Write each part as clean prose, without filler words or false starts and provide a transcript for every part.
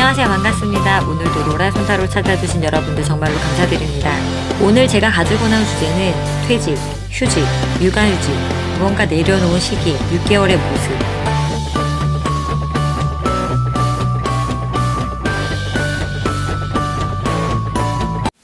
안녕하세요. 반갑습니다. 오늘도 로라손타로 찾아주신 여러분들 정말로 감사드립니다. 오늘 제가 가지고 나온 주제는 퇴직, 휴직, 육아휴직, 무언가 내려놓은 시기, 6개월의 모습.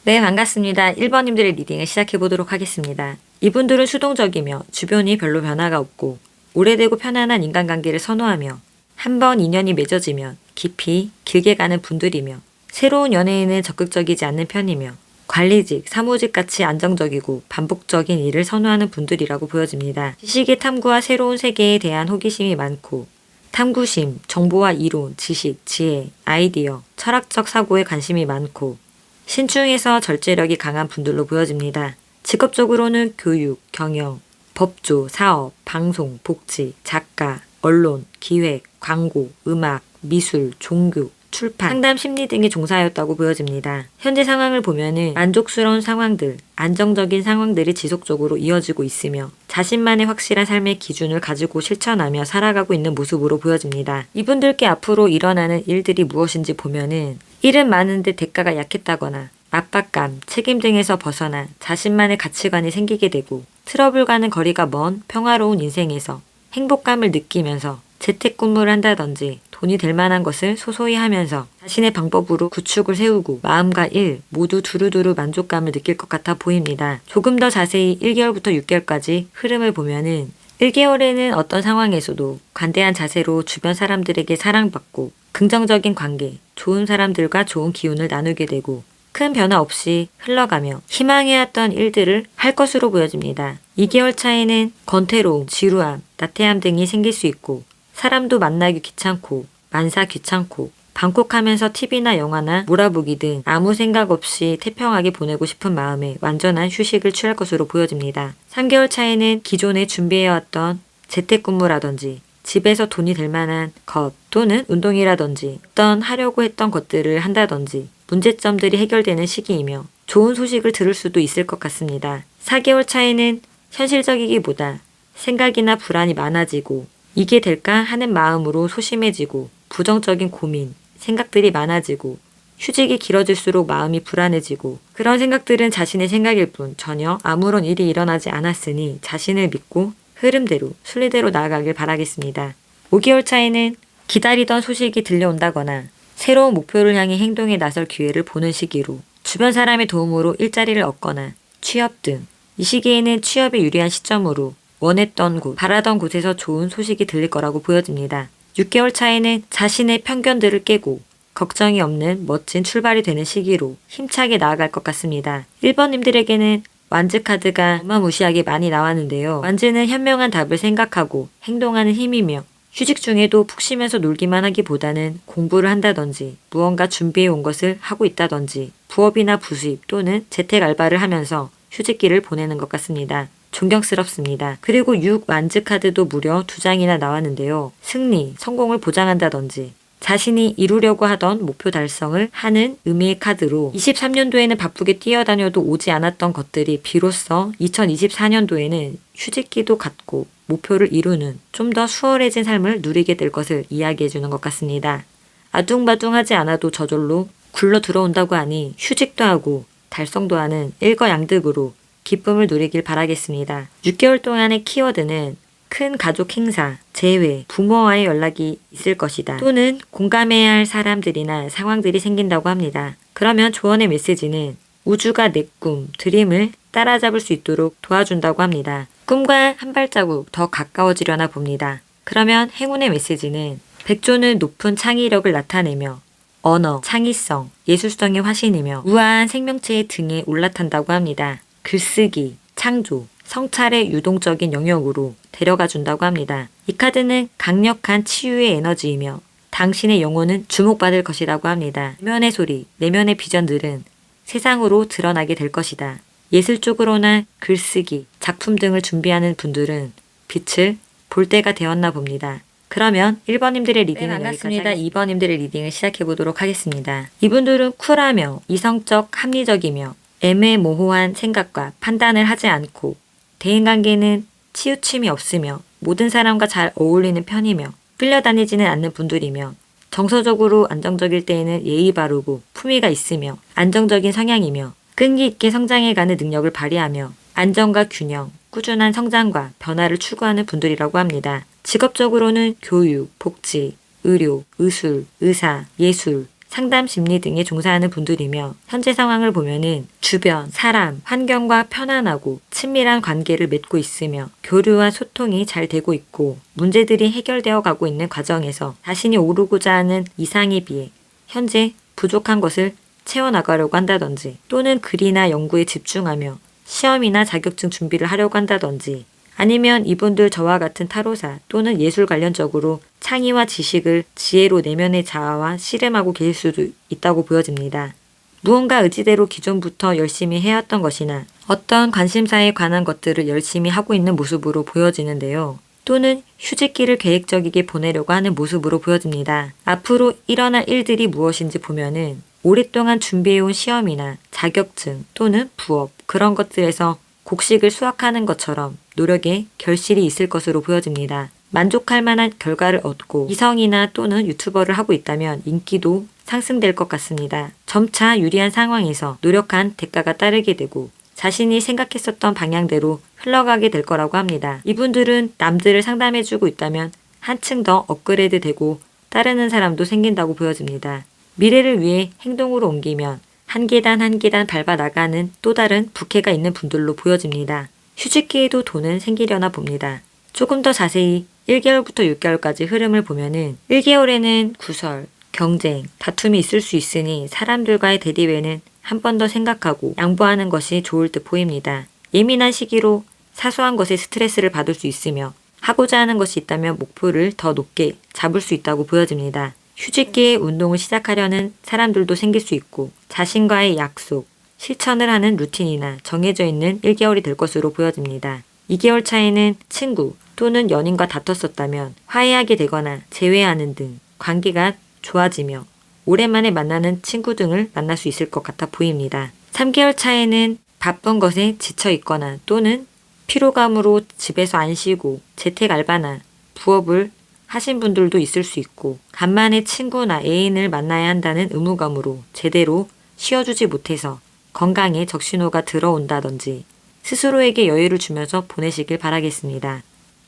네, 반갑습니다. 1번님들의 리딩을 시작해보도록 하겠습니다. 이분들은 수동적이며 주변이 별로 변화가 없고 오래되고 편안한 인간관계를 선호하며 한번 인연이 맺어지면 깊이 길게 가는 분들이며 새로운 연애에는 적극적이지 않는 편이며 관리직, 사무직같이 안정적이고 반복적인 일을 선호하는 분들이라고 보여집니다. 지식의 탐구와 새로운 세계에 대한 호기심이 많고 탐구심, 정보와 이론, 지식, 지혜, 아이디어, 철학적 사고에 관심이 많고 신중해서 절제력이 강한 분들로 보여집니다. 직업적으로는 교육, 경영, 법조, 사업, 방송, 복지, 작가, 언론, 기획, 광고, 음악, 미술, 종교, 출판, 상담 심리 등에 종사하였다고 보여집니다. 현재 상황을 보면은 만족스러운 상황들, 안정적인 상황들이 지속적으로 이어지고 있으며 자신만의 확실한 삶의 기준을 가지고 실천하며 살아가고 있는 모습으로 보여집니다. 이분들께 앞으로 일어나는 일들이 무엇인지 보면은 일은 많은데 대가가 약했다거나 압박감, 책임 등에서 벗어나 자신만의 가치관이 생기게 되고 트러블과는 거리가 먼 평화로운 인생에서 행복감을 느끼면서 재택근무를 한다든지 돈이 될 만한 것을 소소히 하면서 자신의 방법으로 구축을 세우고 마음과 일 모두 두루두루 만족감을 느낄 것 같아 보입니다. 조금 더 자세히 1개월부터 6개월까지 흐름을 보면은 1개월에는 어떤 상황에서도 관대한 자세로 주변 사람들에게 사랑받고 긍정적인 관계, 좋은 사람들과 좋은 기운을 나누게 되고 큰 변화 없이 흘러가며 희망해왔던 일들을 할 것으로 보여집니다. 2개월 차에는 권태로움, 지루함, 나태함 등이 생길 수 있고 사람도 만나기 귀찮고 만사 귀찮고 방콕하면서 TV나 영화나 몰아보기 등 아무 생각 없이 태평하게 보내고 싶은 마음에 완전한 휴식을 취할 것으로 보여집니다. 3개월 차에는 기존에 준비해왔던 재택근무라든지 집에서 돈이 될 만한 것 또는 운동이라든지 어떤 하려고 했던 것들을 한다든지 문제점들이 해결되는 시기이며 좋은 소식을 들을 수도 있을 것 같습니다. 4개월 차에는 현실적이기보다 생각이나 불안이 많아지고 이게 될까 하는 마음으로 소심해지고 부정적인 고민, 생각들이 많아지고 휴직이 길어질수록 마음이 불안해지고 그런 생각들은 자신의 생각일 뿐 전혀 아무런 일이 일어나지 않았으니 자신을 믿고 흐름대로 순리대로 나아가길 바라겠습니다. 5개월 차에는 기다리던 소식이 들려온다거나 새로운 목표를 향해 행동에 나설 기회를 보는 시기로 주변 사람의 도움으로 일자리를 얻거나 취업 등 이 시기에는 취업에 유리한 시점으로 원했던 곳, 바라던 곳에서 좋은 소식이 들릴 거라고 보여집니다. 6개월 차에는 자신의 편견들을 깨고 걱정이 없는 멋진 출발이 되는 시기로 힘차게 나아갈 것 같습니다. 1번님들에게는 완즈 카드가 어마무시하게 많이 나왔는데요. 완즈는 현명한 답을 생각하고 행동하는 힘이며 휴직 중에도 푹 쉬면서 놀기만 하기보다는 공부를 한다든지 무언가 준비해 온 것을 하고 있다든지 부업이나 부수입 또는 재택 알바를 하면서 휴직기를 보내는 것 같습니다. 존경스럽습니다. 그리고 6 완즈 카드도 무려 2장이나 나왔는데요. 승리, 성공을 보장한다든지 자신이 이루려고 하던 목표 달성을 하는 의미의 카드로 23년도에는 바쁘게 뛰어다녀도 오지 않았던 것들이 비로소 2024년도에는 휴직기도 갖고 목표를 이루는 좀 더 수월해진 삶을 누리게 될 것을 이야기해주는 것 같습니다. 아둥바둥하지 않아도 저절로 굴러 들어온다고 하니 휴직도 하고 달성도 하는 일거양득으로 기쁨을 누리길 바라겠습니다. 6개월 동안의 키워드는 큰 가족 행사, 재회, 부모와의 연락이 있을 것이다. 또는 공감해야 할 사람들이나 상황들이 생긴다고 합니다. 그러면 조언의 메시지는 우주가 내 꿈, 드림을 따라잡을 수 있도록 도와준다고 합니다. 꿈과 한 발자국 더 가까워지려나 봅니다. 그러면 행운의 메시지는 백조는 높은 창의력을 나타내며 언어, 창의성, 예술성의 화신이며 우아한 생명체의 등에 올라탄다고 합니다. 글쓰기, 창조, 성찰의 유동적인 영역으로 데려가 준다고 합니다. 이 카드는 강력한 치유의 에너지이며 당신의 영혼은 주목받을 것이라고 합니다. 내면의 소리, 내면의 비전들은 세상으로 드러나게 될 것이다. 예술 쪽으로나 글쓰기, 작품 등을 준비하는 분들은 빛을 볼 때가 되었나 봅니다. 그러면 1번님들의 리딩은 반갑습니다. 2번님들의 리딩을 시작해보도록 하겠습니다. 이분들은 쿨하며 이성적 합리적이며 애매모호한 생각과 판단을 하지 않고 대인관계는 치우침이 없으며 모든 사람과 잘 어울리는 편이며 끌려다니지는 않는 분들이며 정서적으로 안정적일 때에는 예의 바르고 품위가 있으며 안정적인 성향이며 끈기 있게 성장해가는 능력을 발휘하며 안정과 균형, 꾸준한 성장과 변화를 추구하는 분들이라고 합니다. 직업적으로는 교육, 복지, 의료, 의술, 의사, 예술, 상담 심리 등에 종사하는 분들이며 현재 상황을 보면은 주변, 사람, 환경과 편안하고 친밀한 관계를 맺고 있으며 교류와 소통이 잘 되고 있고 문제들이 해결되어 가고 있는 과정에서 자신이 오르고자 하는 이상에 비해 현재 부족한 것을 채워나가려고 한다든지 또는 글이나 연구에 집중하며 시험이나 자격증 준비를 하려고 한다든지 아니면 이분들 저와 같은 타로사 또는 예술 관련적으로 창의와 지식을 지혜로 내면의 자아와 씨름하고 계실 수도 있다고 보여집니다. 무언가 의지대로 기존부터 열심히 해왔던 것이나 어떤 관심사에 관한 것들을 열심히 하고 있는 모습으로 보여지는데요. 또는 휴직기를 계획적이게 보내려고 하는 모습으로 보여집니다. 앞으로 일어날 일들이 무엇인지 보면은 오랫동안 준비해온 시험이나 자격증 또는 부업 그런 것들에서 곡식을 수확하는 것처럼 노력에 결실이 있을 것으로 보여집니다. 만족할 만한 결과를 얻고 이성이나 또는 유튜버를 하고 있다면 인기도 상승될 것 같습니다. 점차 유리한 상황에서 노력한 대가가 따르게 되고 자신이 생각했었던 방향대로 흘러가게 될 거라고 합니다. 이분들은 남들을 상담해주고 있다면 한층 더 업그레이드 되고 따르는 사람도 생긴다고 보여집니다. 미래를 위해 행동으로 옮기면 한 계단 한 계단 밟아 나가는 또 다른 부캐가 있는 분들로 보여집니다. 휴직기에도 돈은 생기려나 봅니다. 조금 더 자세히 1개월부터 6개월까지 흐름을 보면은 1개월에는 구설, 경쟁, 다툼이 있을 수 있으니 사람들과의 대립에는 한 번 더 생각하고 양보하는 것이 좋을 듯 보입니다. 예민한 시기로 사소한 것에 스트레스를 받을 수 있으며 하고자 하는 것이 있다면 목표를 더 높게 잡을 수 있다고 보여집니다. 휴직기에 운동을 시작하려는 사람들도 생길 수 있고 자신과의 약속, 실천을 하는 루틴이나 정해져 있는 1개월이 될 것으로 보여집니다. 2개월 차에는 친구 또는 연인과 다퉜었다면 화해하게 되거나 재회하는 등 관계가 좋아지며 오랜만에 만나는 친구 등을 만날 수 있을 것 같아 보입니다. 3개월 차에는 바쁜 것에 지쳐 있거나 또는 피로감으로 집에서 안 쉬고 재택 알바나 부업을 하신 분들도 있을 수 있고 간만에 친구나 애인을 만나야 한다는 의무감으로 제대로 쉬어주지 못해서 건강에 적신호가 들어온다든지 스스로에게 여유를 주면서 보내시길 바라겠습니다.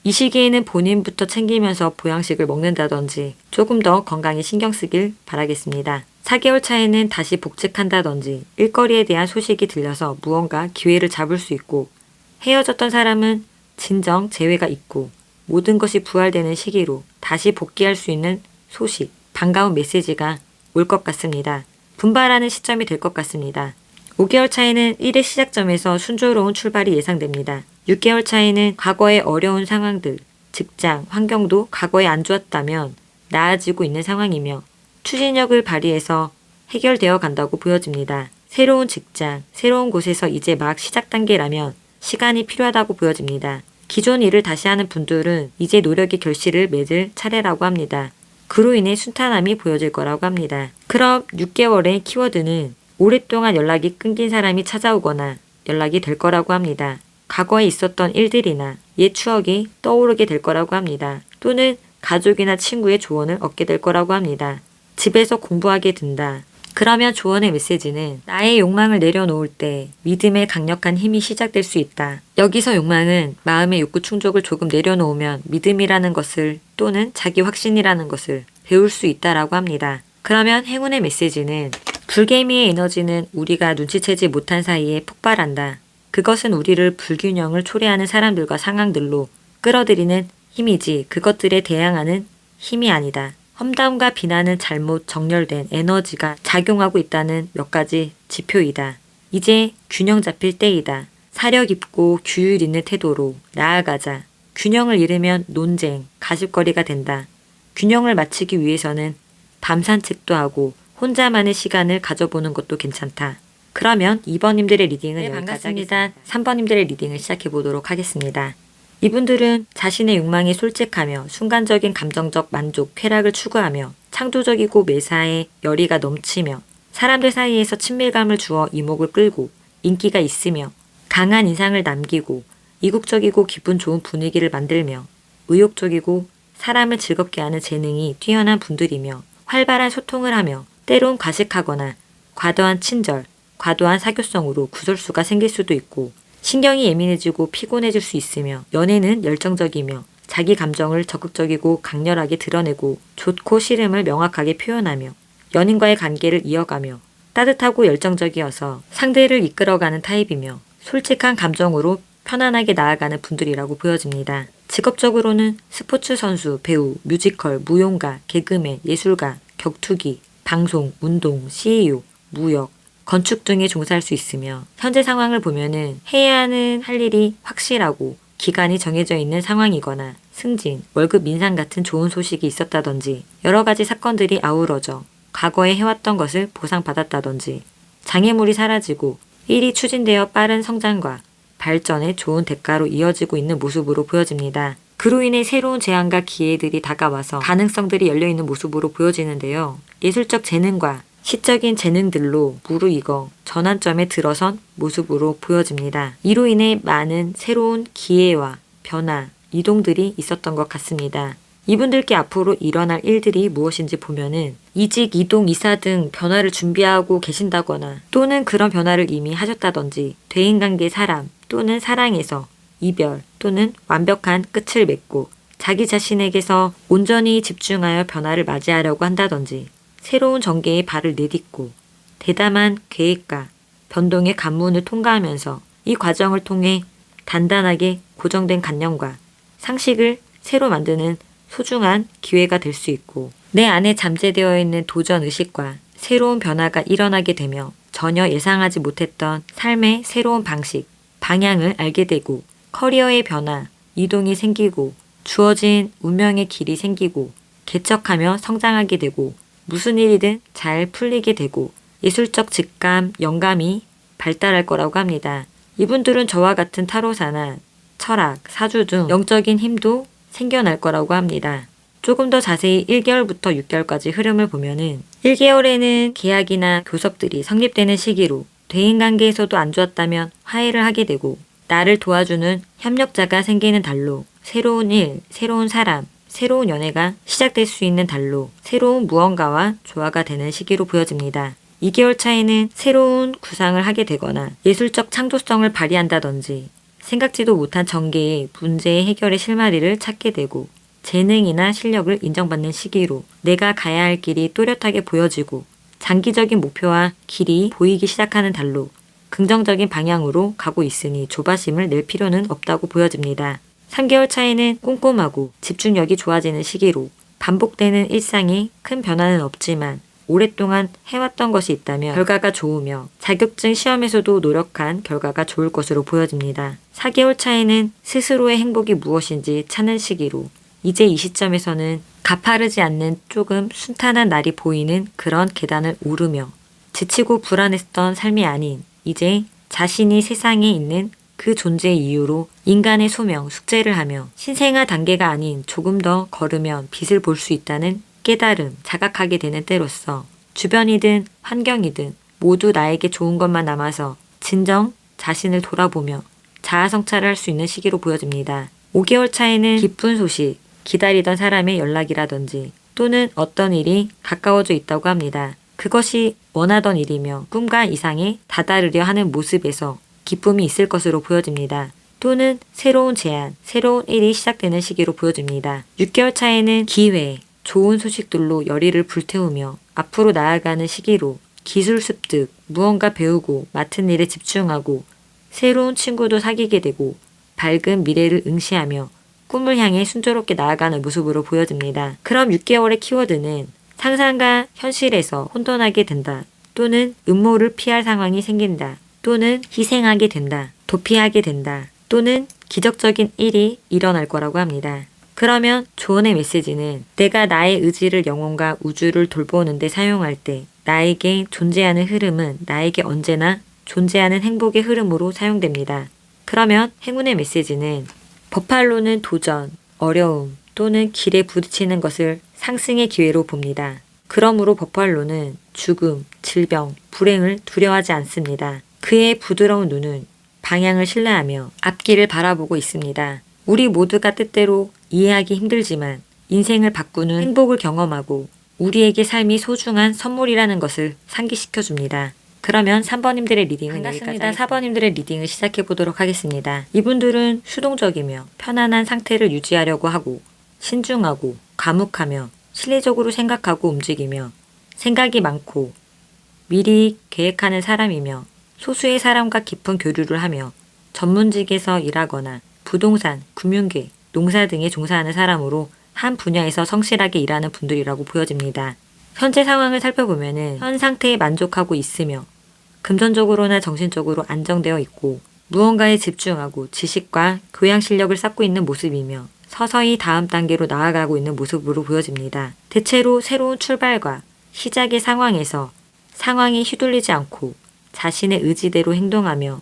이 시기에는 본인부터 챙기면서 보양식을 먹는다든지 조금 더 건강에 신경 쓰길 바라겠습니다. 4개월 차에는 다시 복직한다든지 일거리에 대한 소식이 들려서 무언가 기회를 잡을 수 있고 헤어졌던 사람은 진정 재회가 있고 모든 것이 부활되는 시기로 다시 복귀할 수 있는 소식, 반가운 메시지가 올 것 같습니다. 분발하는 시점이 될 것 같습니다. 5개월 차에는 일의 시작점에서 순조로운 출발이 예상됩니다. 6개월 차에는 과거의 어려운 상황들, 직장, 환경도 과거에 안 좋았다면 나아지고 있는 상황이며 추진력을 발휘해서 해결되어 간다고 보여집니다. 새로운 직장, 새로운 곳에서 이제 막 시작 단계라면 시간이 필요하다고 보여집니다. 기존 일을 다시 하는 분들은 이제 노력의 결실을 맺을 차례라고 합니다. 그로 인해 순탄함이 보여질 거라고 합니다. 그럼 6개월의 키워드는 오랫동안 연락이 끊긴 사람이 찾아오거나 연락이 될 거라고 합니다. 과거에 있었던 일들이나 옛 추억이 떠오르게 될 거라고 합니다. 또는 가족이나 친구의 조언을 얻게 될 거라고 합니다. 집에서 공부하게 된다. 그러면 조언의 메시지는 나의 욕망을 내려놓을 때 믿음의 강력한 힘이 시작될 수 있다. 여기서 욕망은 마음의 욕구 충족을 조금 내려놓으면 믿음이라는 것을 또는 자기 확신이라는 것을 배울 수 있다라고 합니다. 그러면 행운의 메시지는 불개미의 에너지는 우리가 눈치채지 못한 사이에 폭발한다. 그것은 우리를 불균형을 초래하는 사람들과 상황들로 끌어들이는 힘이지 그것들에 대항하는 힘이 아니다. 험담과 비난은 잘못 정렬된 에너지가 작용하고 있다는 몇 가지 지표이다. 이제 균형 잡힐 때이다. 사려 깊고 규율 있는 태도로 나아가자. 균형을 잃으면 논쟁, 가십거리가 된다. 균형을 맞추기 위해서는 밤 산책도 하고 혼자만의 시간을 가져보는 것도 괜찮다. 그러면 2번님들의 리딩은 여기까지 반갑습니다. 3번님들의 리딩을 시작해 보도록 하겠습니다. 이분들은 자신의 욕망에 솔직하며 순간적인 감정적 만족, 쾌락을 추구하며 창조적이고 매사에 열의가 넘치며 사람들 사이에서 친밀감을 주어 이목을 끌고 인기가 있으며 강한 인상을 남기고 이국적이고 기분 좋은 분위기를 만들며 의욕적이고 사람을 즐겁게 하는 재능이 뛰어난 분들이며 활발한 소통을 하며 때론 과식하거나 과도한 친절, 과도한 사교성으로 구설수가 생길 수도 있고 신경이 예민해지고 피곤해질 수 있으며 연애는 열정적이며 자기 감정을 적극적이고 강렬하게 드러내고 좋고 싫음을 명확하게 표현하며 연인과의 관계를 이어가며 따뜻하고 열정적이어서 상대를 이끌어가는 타입이며 솔직한 감정으로 편안하게 나아가는 분들이라고 보여집니다. 직업적으로는 스포츠 선수, 배우, 뮤지컬, 무용가, 개그맨, 예술가, 격투기, 방송, 운동, CEO, 무역, 건축 등에 종사할 수 있으며 현재 상황을 보면은 해야 하는 할 일이 확실하고 기간이 정해져 있는 상황이거나 승진, 월급 인상 같은 좋은 소식이 있었다든지 여러 가지 사건들이 아우러져 과거에 해왔던 것을 보상받았다든지 장애물이 사라지고 일이 추진되어 빠른 성장과 발전의 좋은 대가로 이어지고 있는 모습으로 보여집니다. 그로 인해 새로운 제안과 기회들이 다가와서 가능성들이 열려있는 모습으로 보여지는데요. 예술적 재능과 시적인 재능들로 무르익어 전환점에 들어선 모습으로 보여집니다. 이로 인해 많은 새로운 기회와 변화, 이동들이 있었던 것 같습니다. 이분들께 앞으로 일어날 일들이 무엇인지 보면은 이직, 이동, 이사 등 변화를 준비하고 계신다거나 또는 그런 변화를 이미 하셨다든지 대인관계 사람 또는 사랑에서 이별 또는 완벽한 끝을 맺고 자기 자신에게서 온전히 집중하여 변화를 맞이하려고 한다든지 새로운 전개에 발을 내딛고 대담한 계획과 변동의 관문을 통과하면서 이 과정을 통해 단단하게 고정된 관념과 상식을 새로 만드는 소중한 기회가 될 수 있고 내 안에 잠재되어 있는 도전 의식과 새로운 변화가 일어나게 되며 전혀 예상하지 못했던 삶의 새로운 방식, 방향을 알게 되고 커리어의 변화, 이동이 생기고 주어진 운명의 길이 생기고 개척하며 성장하게 되고 무슨 일이든 잘 풀리게 되고 예술적 직감, 영감이 발달할 거라고 합니다. 이분들은 저와 같은 타로사나 철학, 사주 등 영적인 힘도 생겨날 거라고 합니다. 조금 더 자세히 1개월부터 6개월까지 흐름을 보면은 1개월에는 계약이나 교섭들이 성립되는 시기로 대인관계에서도 안 좋았다면 화해를 하게 되고 나를 도와주는 협력자가 생기는 달로 새로운 일, 새로운 사람, 새로운 연애가 시작될 수 있는 달로 새로운 무언가와 조화가 되는 시기로 보여집니다. 2개월 차에는 새로운 구상을 하게 되거나 예술적 창조성을 발휘한다든지 생각지도 못한 전개의 문제의 해결의 실마리를 찾게 되고 재능이나 실력을 인정받는 시기로 내가 가야 할 길이 또렷하게 보여지고 장기적인 목표와 길이 보이기 시작하는 달로 긍정적인 방향으로 가고 있으니 조바심을 낼 필요는 없다고 보여집니다. 3개월 차에는 꼼꼼하고 집중력이 좋아지는 시기로 반복되는 일상이 큰 변화는 없지만 오랫동안 해왔던 것이 있다면 결과가 좋으며 자격증 시험에서도 노력한 결과가 좋을 것으로 보여집니다. 4개월 차에는 스스로의 행복이 무엇인지 찾는 시기로 이제 이 시점에서는 가파르지 않는 조금 순탄한 날이 보이는 그런 계단을 오르며 지치고 불안했던 삶이 아닌 이제 자신이 세상에 있는 그 존재의 이유로 인간의 소명, 숙제를 하며 신생아 단계가 아닌 조금 더 걸으면 빛을 볼 수 있다는 깨달음, 자각하게 되는 때로서 주변이든 환경이든 모두 나에게 좋은 것만 남아서 진정 자신을 돌아보며 자아 성찰을 할 수 있는 시기로 보여집니다. 5개월 차에는 기쁜 소식, 기다리던 사람의 연락이라든지 또는 어떤 일이 가까워져 있다고 합니다. 그것이 원하던 일이며 꿈과 이상에 다다르려 하는 모습에서 기쁨이 있을 것으로 보여집니다. 또는 새로운 제안, 새로운 일이 시작되는 시기로 보여집니다. 6개월 차에는 기회, 좋은 소식들로 열의를 불태우며 앞으로 나아가는 시기로 기술 습득, 무언가 배우고 맡은 일에 집중하고 새로운 친구도 사귀게 되고 밝은 미래를 응시하며 꿈을 향해 순조롭게 나아가는 모습으로 보여집니다. 그럼 6개월의 키워드는 상상과 현실에서 혼돈하게 된다. 또는 음모를 피할 상황이 생긴다. 또는 희생하게 된다. 도피하게 된다. 또는 기적적인 일이 일어날 거라고 합니다. 그러면 조언의 메시지는 내가 나의 의지를 영혼과 우주를 돌보는 데 사용할 때 나에게 존재하는 흐름은 나에게 언제나 존재하는 행복의 흐름으로 사용됩니다. 그러면 행운의 메시지는 버팔로는 도전, 어려움 또는 길에 부딪히는 것을 상승의 기회로 봅니다. 그러므로 버팔로는 죽음, 질병, 불행을 두려워하지 않습니다. 그의 부드러운 눈은 방향을 신뢰하며 앞길을 바라보고 있습니다. 우리 모두가 뜻대로 이해하기 힘들지만 인생을 바꾸는 행복을 경험하고 우리에게 삶이 소중한 선물이라는 것을 상기시켜줍니다. 그러면 3번님들의 리딩은 여기까지. 4번님들의 리딩을 시작해 보도록 하겠습니다. 이분들은 수동적이며 편안한 상태를 유지하려고 하고 신중하고 과묵하며 실리적으로 생각하고 움직이며 생각이 많고 미리 계획하는 사람이며 소수의 사람과 깊은 교류를 하며 전문직에서 일하거나 부동산, 금융계, 농사 등에 종사하는 사람으로 한 분야에서 성실하게 일하는 분들이라고 보여집니다. 현재 상황을 살펴보면 현 상태에 만족하고 있으며 금전적으로나 정신적으로 안정되어 있고 무언가에 집중하고 지식과 교양 실력을 쌓고 있는 모습이며 서서히 다음 단계로 나아가고 있는 모습으로 보여집니다. 대체로 새로운 출발과 시작의 상황에서 상황이 휘둘리지 않고 자신의 의지대로 행동하며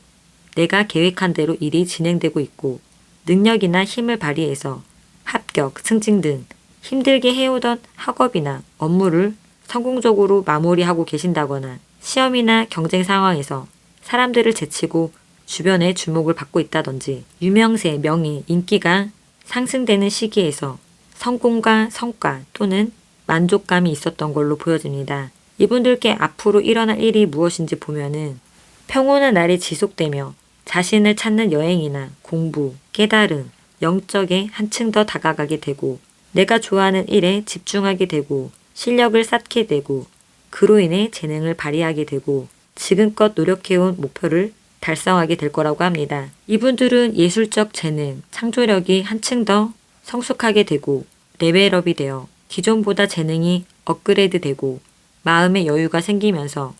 내가 계획한 대로 일이 진행되고 있고 능력이나 힘을 발휘해서 합격, 승진 등 힘들게 해오던 학업이나 업무를 성공적으로 마무리하고 계신다거나 시험이나 경쟁 상황에서 사람들을 제치고 주변의 주목을 받고 있다든지 유명세, 명예, 인기가 상승되는 시기에서 성공과 성과 또는 만족감이 있었던 걸로 보여집니다. 이분들께 앞으로 일어날 일이 무엇인지 보면은 평온한 날이 지속되며 자신을 찾는 여행이나 공부, 깨달음, 영적에 한층 더 다가가게 되고 내가 좋아하는 일에 집중하게 되고 실력을 쌓게 되고 그로 인해 재능을 발휘하게 되고 지금껏 노력해온 목표를 달성하게 될 거라고 합니다. 이분들은 예술적 재능, 창조력이 한층 더 성숙하게 되고 레벨업이 되어 기존보다 재능이 업그레이드 되고 마음의 여유가 생기면서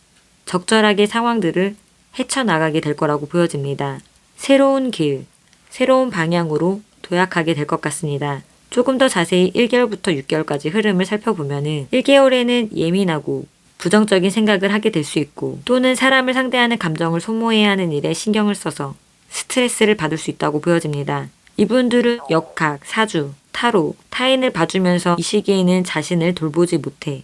적절하게 상황들을 헤쳐나가게 될 거라고 보여집니다. 새로운 길, 새로운 방향으로 도약하게 될 것 같습니다. 조금 더 자세히 1개월부터 6개월까지 흐름을 살펴보면은 1개월에는 예민하고 부정적인 생각을 하게 될 수 있고 또는 사람을 상대하는 감정을 소모해야 하는 일에 신경을 써서 스트레스를 받을 수 있다고 보여집니다. 이분들은 역학, 사주, 타로, 타인을 봐주면서 이 시기에는 자신을 돌보지 못해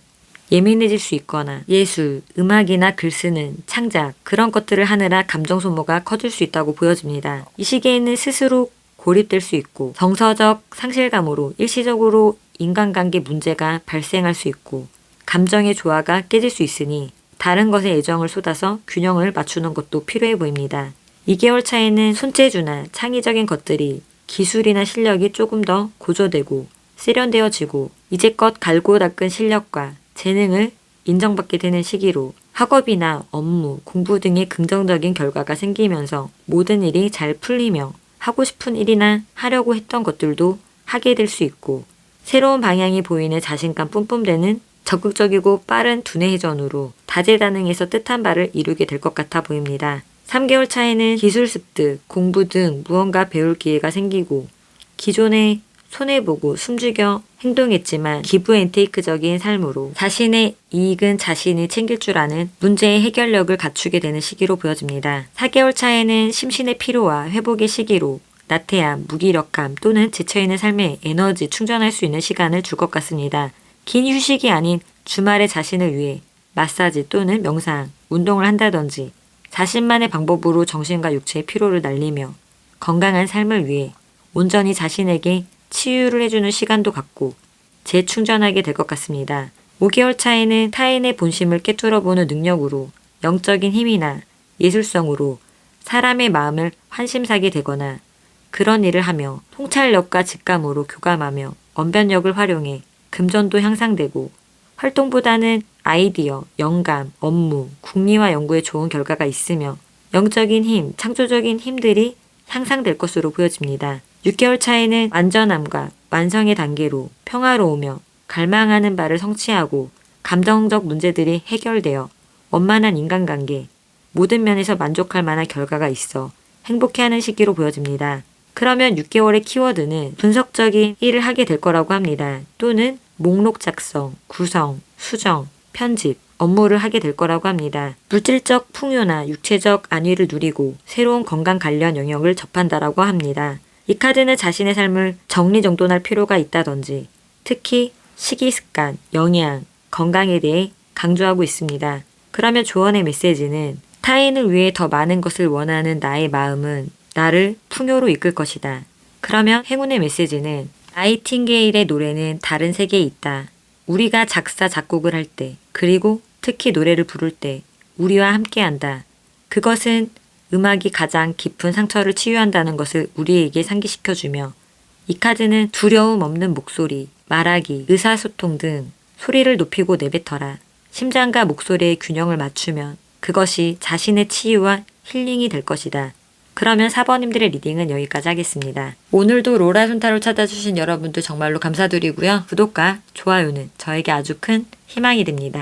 예민해질 수 있거나 예술, 음악이나 글 쓰는, 창작 그런 것들을 하느라 감정 소모가 커질 수 있다고 보여집니다. 이 시기에는 스스로 고립될 수 있고 정서적 상실감으로 일시적으로 인간관계 문제가 발생할 수 있고 감정의 조화가 깨질 수 있으니 다른 것에 애정을 쏟아서 균형을 맞추는 것도 필요해 보입니다. 2개월 차에는 손재주나 창의적인 것들이 기술이나 실력이 조금 더 고조되고 세련되어지고 이제껏 갈고 닦은 실력과 재능을 인정받게 되는 시기로 학업이나 업무, 공부 등의 긍정적인 결과가 생기면서 모든 일이 잘 풀리며 하고 싶은 일이나 하려고 했던 것들도 하게 될 수 있고 새로운 방향이 보이는 자신감 뿜뿜되는 적극적이고 빠른 두뇌 회전으로 다재다능해서 뜻한 바를 이루게 될 것 같아 보입니다. 3개월 차에는 기술 습득, 공부 등 무언가 배울 기회가 생기고 기존에 손해보고 숨죽여 행동했지만 기브앤테이크적인 삶으로 자신의 이익은 자신이 챙길 줄 아는 문제의 해결력을 갖추게 되는 시기로 보여집니다. 4개월 차에는 심신의 피로와 회복의 시기로 나태함, 무기력함 또는 지쳐있는 삶에 에너지 충전할 수 있는 시간을 줄 것 같습니다. 긴 휴식이 아닌 주말에 자신을 위해 마사지 또는 명상, 운동을 한다든지 자신만의 방법으로 정신과 육체의 피로를 날리며 건강한 삶을 위해 온전히 자신에게 치유를 해주는 시간도 갖고 재충전하게 될 것 같습니다. 5개월 차에는 타인의 본심을 깨뚫어보는 능력으로 영적인 힘이나 예술성으로 사람의 마음을 환심사게 되거나 그런 일을 하며 통찰력과 직감으로 교감하며 언변력을 활용해 금전도 향상되고 활동보다는 아이디어, 영감, 업무, 궁리와 연구에 좋은 결과가 있으며 영적인 힘, 창조적인 힘들이 향상될 것으로 보여집니다. 6개월 차에는 완전함과 완성의 단계로 평화로우며 갈망하는 바를 성취하고 감정적 문제들이 해결되어 원만한 인간관계, 모든 면에서 만족할 만한 결과가 있어 행복해하는 시기로 보여집니다. 그러면 6개월의 키워드는 분석적인 일을 하게 될 거라고 합니다. 또는 목록 작성, 구성, 수정, 편집, 업무를 하게 될 거라고 합니다. 물질적 풍요나 육체적 안위를 누리고 새로운 건강 관련 영역을 접한다라고 합니다. 이 카드는 자신의 삶을 정리정돈할 필요가 있다든지 특히 식이습관, 영양, 건강에 대해 강조하고 있습니다. 그러면 조언의 메시지는 타인을 위해 더 많은 것을 원하는 나의 마음은 나를 풍요로 이끌 것이다. 그러면 행운의 메시지는 나이팅게일의 노래는 다른 세계에 있다. 우리가 작사, 작곡을 할 때, 그리고 특히 노래를 부를 때 우리와 함께한다. 그것은 음악이 가장 깊은 상처를 치유한다는 것을 우리에게 상기시켜주며 이 카드는 두려움 없는 목소리, 말하기, 의사소통 등 소리를 높이고 내뱉어라. 심장과 목소리의 균형을 맞추면 그것이 자신의 치유와 힐링이 될 것이다. 그러면 4번님들의 리딩은 여기까지 하겠습니다. 오늘도 로라 순타로 찾아주신 여러분들 정말로 감사드리고요. 구독과 좋아요는 저에게 아주 큰 희망이 됩니다.